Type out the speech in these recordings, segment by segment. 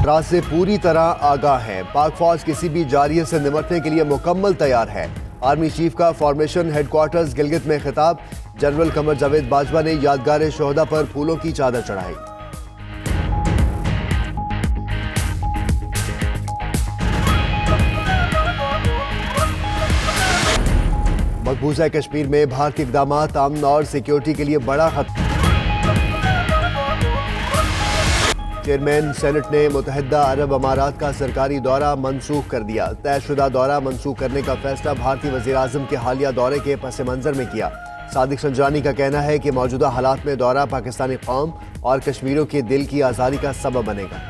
खतरा से पूरी तरह आगाह है। पाक फौज किसी भी जारिये से निपटने के लिए मुकम्मल तैयार है। आर्मी चीफ का फॉर्मेशन हेडक्वार्टर्स गिलगित में खिताब। जनरल कमर जावेद बाजवा ने यादगार शोहदा पर फूलों की चादर चढ़ाई। मकबूजा कश्मीर में भारतीय इक़दामात अमन और सिक्योरिटी के लिए बड़ा खतरा। चेयरमैन सेनेट ने मुत्तहिदा अरब अमारात का सरकारी दौरा मनसूख कर दिया। तयशुदा दौरा मनसूख करने का फैसला भारतीय वज़ीर आज़म के हालिया दौरे के पस मंज़र में किया। सादिक संजरानी का कहना है कि मौजूदा हालात में दौरा पाकिस्तानी कौम और कश्मीरियों के दिल की आज़ादी का सबब बनेगा।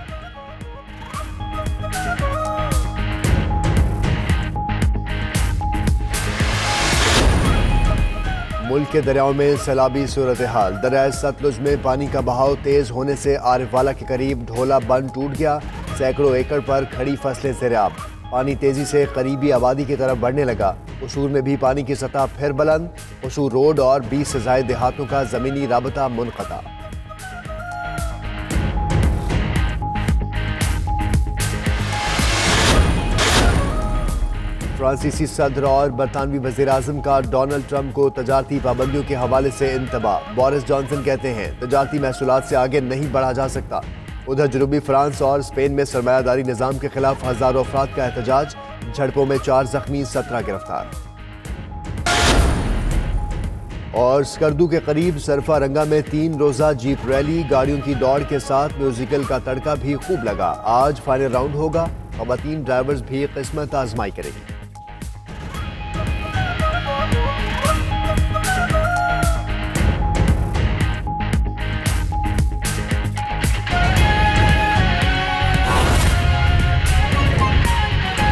मुल्क के दरियाओं में सैलाबी सूरत हाल। दरिया सतलुज में पानी का बहाव तेज होने से आरिफवाला के करीब ढोला बंद टूट गया। सैकड़ों एकड़ पर खड़ी फसलें ज़ेर-ए-आब। पानी तेजी से करीबी आबादी की तरफ बढ़ने लगा। कसूर में भी पानी की सतह फिर बुलंद। कसूर रोड और 20 से ज़ायद देहातों का ज़मीनी राबता मुनक़ता। फ्रांसीसी सदर और बरतानवी वज़ीर आज़म का डोनाल्ड ट्रंप को तजारती पाबंदियों के हवाले से इंतबाह। बोरिस जॉनसन कहते हैं तजारती महसूलात से आगे नहीं बढ़ा जा सकता। उधर जनूबी फ्रांस और स्पेन में सरमायादारी निज़ाम के खिलाफ हज़ारों अफराद का एहतजाज। झड़पों में 4 जख्मी, 17 गिरफ्तार। और स्कर्दू के करीब सरफा रंगा में 3 रोज़ा जीप रैली, गाड़ियों की दौड़ के साथ म्यूजिकल का तड़का भी खूब लगा। आज फाइनल राउंड होगा। ख़वातीन ड्राइवर्स भी किस्मत आजमाई करेंगी।